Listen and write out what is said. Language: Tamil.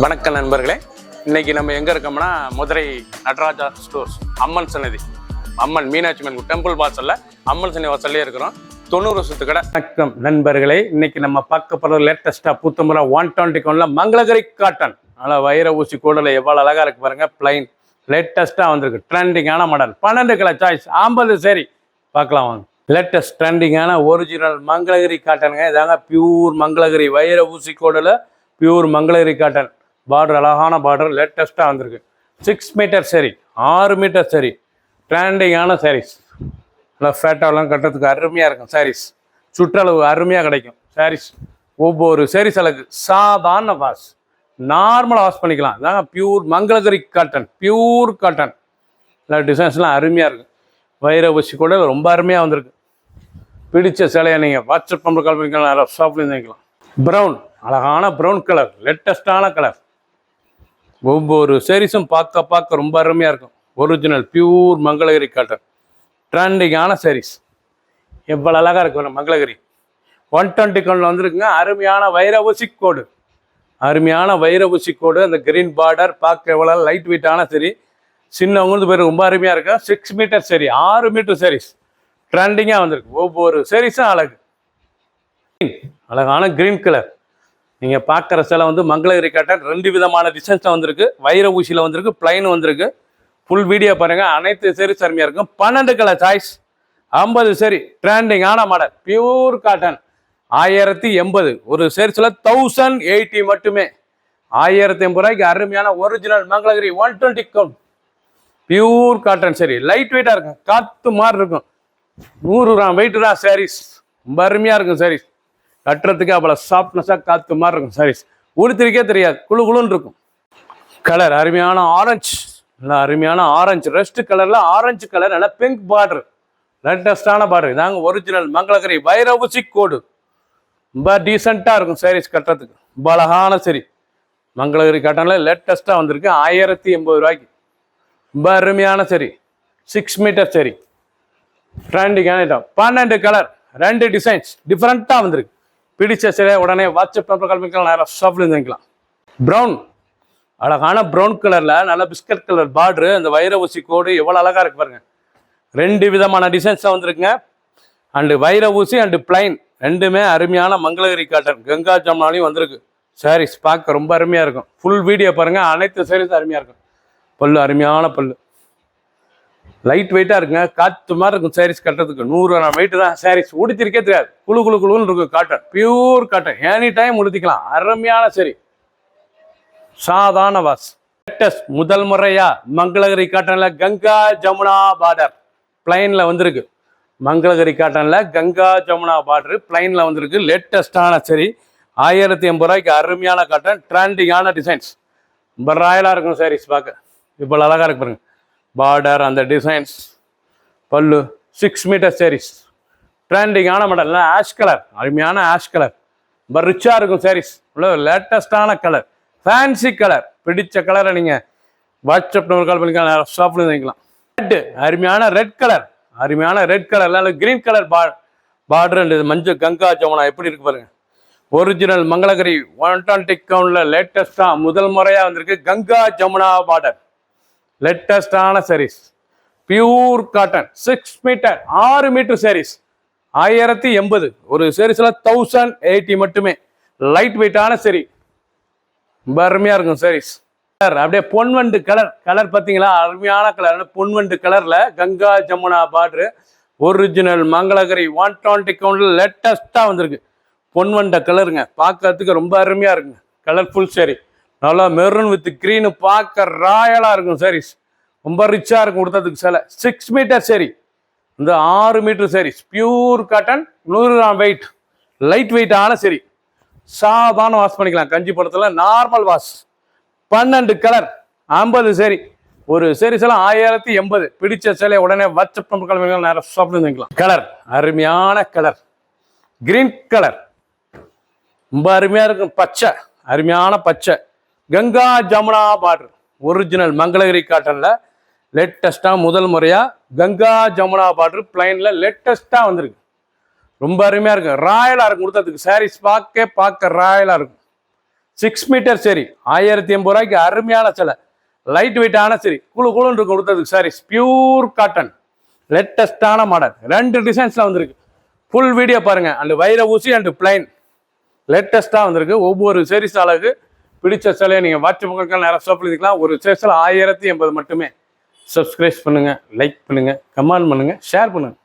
வணக்கம் நண்பர்களே, இன்னைக்கு நம்ம எங்க இருக்கோம்னா மதுரை நடராஜா ஸ்டோர்ஸ் அம்மன் சன்னதி, அம்மன் மீனாட்சி அம்மன் டெம்பிள் வாசல்ல அம்மன் சன்னதி வாசல்லே இருக்கிறோம். 90 வருஷத்து கடை. வணக்கம் நண்பர்களே, இன்னைக்கு நம்ம பார்க்க போகிற லேட்டஸ்டா புத்தமுறை 120 மங்களகிரி காட்டன். நல்லா வைர ஊசி கூடல எவ்வளவு அழகா இருக்கு பாருங்க. பிளைன் லேட்டஸ்டா வந்திருக்கு, ட்ரெண்டிங்கான மாடல். 12 கலர் சாய்ஸ் 50 சரி பார்க்கலாம் வாங்க. லேட்டஸ்ட் ட்ரெண்டிங்கான ஒரிஜினல் மங்களகிரி காட்டனுங்க. இதாங்க பியூர் மங்களகிரி வைர ஊசி Kodela pure Mangalagiri cotton. Border அழகான பார்டர், லேட்டஸ்ட்டாக வந்திருக்கு. 6 மீட்டர் சரி, 6 மீட்டர் சரி, ட்ரெண்டிங்கான சாரீஸ். நல்லா ஃபேட்டாலாம் கட்டுறதுக்கு அருமையாக இருக்கும் சாரீஸ். சுற்றளவு அருமையாக கிடைக்கும் சாரீஸ். ஒவ்வொரு சாரீஸ் அளவுக்கு சாதாரண வாஷ், நார்மலாக வாஷ் பண்ணிக்கலாம். இதாங்க pure Mangalagiri cotton, pure cotton. இல்லை டிசைன்ஸ்லாம் அருமையாக இருக்கும். வைர ஊசி கூட ரொம்ப அருமையாக வந்திருக்கு. பிடிச்ச சிலையை நீங்கள் வாட்ஸ்அப் நம்பர் கால் பண்ணிக்கலாம், ஷாப்லேருந்து வாங்கிக்கலாம். ப்ரௌன், அழகான ப்ரௌன் கலர், லேட்டஸ்டான கலர். ஒவ்வொரு சாரீஸும் பார்க்க ரொம்ப அருமையாக இருக்கும். ஒரிஜினல் பியூர் மங்களகிரி காட்டன், ட்ரெண்டிங்கான சாரீஸ். எவ்வளோ அழகாக இருக்கும் மங்களகிரி. 120 வந்திருக்குங்க. அருமையான வைர ஊசி கோடு, அருமையான வைர ஊசி கோடு. அந்த கிரீன் பார்டர் பார்க்க எவ்வளோ லைட் வெயிட்டான சரி. சின்னவங்களுக்கு பேர் ரொம்ப அருமையாக இருக்கும். 6 மீட்டர் சரி, 6 மீட்டர் சாரீஸ் ட்ரெண்டிங்காக வந்திருக்கு. ஒவ்வொரு சாரீஸும் அழகு. அழகான கிரீன் கலர். நீங்கள் பார்க்குற சிலை வந்து மங்களகிரி காட்டன். 2 விதமான டிசைன்ஸில் வந்திருக்கு. வைர ஊசியில் வந்திருக்கு, பிளைன் வந்திருக்கு. ஃபுல் வீடியோ பாருங்கள். அனைத்து சாரீஸ் அருமையாக இருக்கும். 12 கலர் சாய்ஸ் 50 சரி, ட்ரெண்டிங்கான மாடல். Pure cotton 1080. ஒரு சாரீஸில் 1080 மட்டுமே. 1080 ரூபாய்க்கு அருமையான original Mangalagiri 120 count pure cotton சரி. லைட் வெயிட்டாக இருக்கும், காற்று மாதிரி இருக்கும். 100 கிராம் வெயிட் தான் சாரீஸ். ரொம்ப அருமையாக இருக்கும் சாரீஸ். கட்டுறதுக்கு அவ்வளோ சாஃப்ட்னஸாக காற்று மாதிரி இருக்கும் சாரீஸ். உடுத்திருக்கே தெரியாது, குழு குழுன்னு இருக்கும். கலர் அருமையான ஆரஞ்சு, நல்லா அருமையான ஆரஞ்சு. ரெஸ்ட் கலரில் ஆரஞ்சு கலர், நல்லா பிங்க் பார்டர், லேட்டஸ்டான பார்டர். இதாங்க ஒரிஜினல் மங்களகிரி வைர ஊசி கோடு. ரொம்ப டீசெண்டாக இருக்கும் சாரீஸ் கட்டுறதுக்கு. ரொம்ப அழகான சரி. மங்களகிரி காட்டனில் லேட்டஸ்ட்டாக வந்திருக்கு. 1080 ரூபாய்க்கு. ரொம்ப அருமையான சரி. 6 மீட்டர் சரி, ட்ரெண்டிங்கான ஐட்டம். 12 கலர், 2 டிசைன்ஸ் டிஃப்ரெண்ட்டாக வந்திருக்கு. பிடிச்ச சிலை உடனே வாட்ஸ்அப் நம்பர் கால் பண்ணிக்கலாம், நேரம் ஷாப்லேருந்து வாங்கிக்கலாம். ப்ரௌன், அழகான ப்ரௌன் கலரில் நல்ல பிஸ்கட் கலர் பார்டரு. அந்த வைர ஊசி கோடு எவ்வளோ அழகாக இருக்கு பாருங்க. 2 விதமான டிசைன்ஸாக வந்துருக்குங்க. அண்டு வைர ஊசி அண்டு பிளைன் ரெண்டுமே அருமையான மங்களகிரி காட்டன். கங்கா ஜம்னாலையும் வந்திருக்கு. சாரீஸ் பார்க்க ரொம்ப அருமையாக இருக்கும். ஃபுல் வீடியோ பாருங்கள். அனைத்து சாரீஸும் அருமையாக இருக்கும். பல்லு அருமையான பல்லு, லைட் வெயிட்டாக இருக்குங்க. காற்று மாதிரி இருக்கும் சாரீஸ் கட்டுறதுக்கு. 100 கிராம் வெயிட் தான் சாரீஸ். உடுத்திருக்கே தெரியாது, குழு குழு குழுன்னு இருக்கும். Cotton, pure cotton, any time உடுத்திக்கலாம். அருமையான சரி, சாதாரண வாஸ். லேட்டஸ்ட் முதல் முறையா மங்களகிரி காட்டன்ல கங்கா ஜமுனா பார்டர் பிளைன்ல வந்திருக்கு. மங்களகிரி காட்டன்ல கங்கா ஜமுனா பார்டர் பிளைன்ல வந்திருக்கு. லேட்டஸ்டான சரி, 1080 ரூபாய்க்கு அருமையான காட்டன், ட்ரெண்டிங்கான டிசைன்ஸ். ரொம்ப ராயலாக இருக்கும் சாரீஸ் பார்க்க. இவ்வளோ அழகாக இருக்கு பாருங்க. பார்டர், அந்த டிசைன்ஸ், பல்லு. 6 மீட்டர் சாரீஸ் ட்ரெண்டிங்கான மாடல். ஆஷ் கலர், அருமையான ஆஷ் கலர். ரொம்ப ரிச்சாக இருக்கும் சாரீஸ். இவ்வளோ லேட்டஸ்டான கலர், ஃபேன்சி கலர். பிடிச்ச கலரை நீங்கள் வாட்ஸ்அப் நம்பர் கால் பண்ணிக்கலாம், ஷாப்ல வாங்கிக்கலாம். ரெட்டு, அருமையான ரெட் கலர், அருமையான red colour. Green colour border, மஞ்சள் கங்கா ஜமுனா எப்படி இருக்கு பாருங்க. ஒரிஜினல் மங்களகிரி 120 கவுண்டில் லேட்டஸ்டாக முதல் முறையாக வந்திருக்கு கங்கா ஜமுனா பார்டர். லேட்டஸ்டான saris, pure cotton. 6 metre 6 metre saris 1080. ஒரு சாரீஸில் 1080 மட்டுமே. லைட் வெயிட்டான சரி, ரொம்ப அருமையாக இருக்கும் சாரீஸ். கலர் அப்படியே பொன்வண்டு கலர். கலர் பார்த்தீங்களா, அருமையான கலர். பொன்வண்டு கலரில் கங்கா ஜமுனா பார்டரு. ஒரிஜினல் மங்களகிரி 120 கவுண்டில் லேட்டஸ்ட்டாக வந்திருக்கு. பொன்வண்ட கலருங்க, பார்க்கறதுக்கு ரொம்ப அருமையாக இருக்குங்க. கலர்ஃபுல் சரி, நல்லா மெரூன் வித் க்ரீனு, பார்க்க ராயலாக இருக்கும் சாரீஸ். ரொம்ப ரிச்சாக இருக்கும் கொடுத்ததுக்கு சிலை. 6 மீட்டர் சரி, இந்த 6 metre saris pure cotton. 100 gram weight, light வெயிட்டான சரி. சாதாரண வாஷ் பண்ணிக்கலாம். கஞ்சி படத்தில் நார்மல் வாஷ். 12 கலர் 50 சரி. ஒரு சாரீஸ் எல்லாம் 1080. பிடிச்ச சிலை உடனே வாட்ஸ்அப் நம்பர் கால் நேரம் ஷாப்ல வாங்கிக்கலாம். கலர் அருமையான கலர், கிரீன் கலர். ரொம்ப அருமையாக இருக்கும். பச்சை, அருமையான பச்சை. கங்கா ஜமுனா பார்டர். ஒரிஜினல் மங்களகிரி காட்டன்ல லேட்டஸ்டாக முதல் முறையாக கங்கா ஜமுனா பார்டர் பிளைனில் லேட்டஸ்ட்டாக வந்திருக்கு. ரொம்ப அருமையாக இருக்கும். ராயலாக இருக்கும் கொடுத்ததுக்கு. சாரீஸ் பார்க்க ராயலாக இருக்கும். 6 மீட்டர் சரி 1080 ரூபாய்க்கு அருமையான சிலை, லைட் வெயிட்டான சரி, குழுன்னு கொடுத்ததுக்கு சாரி பியூர் காட்டன், லேட்டஸ்டான மாடல், 2 டிசைன்ஸ்ல வந்திருக்கு. ஃபுல் வீடியோ பாருங்க. அண்ட் வைர ஊசி அண்ட் பிளைன் லேட்டஸ்டா வந்திருக்கு. ஒவ்வொரு சீரிஸ் அழகு பிடிச்ச சிலையை நீங்க வாட்ஸ்அப்புக்கு நேரம் ஷாப் எழுதிக்கலாம். ஒரு சேஸில் 1080 மட்டுமே. சப்ஸ்கிரைப் பண்ணுங்க, லைக் பண்ணுங்க, கமெண்ட் பண்ணுங்க, ஷேர் பண்ணுங்க.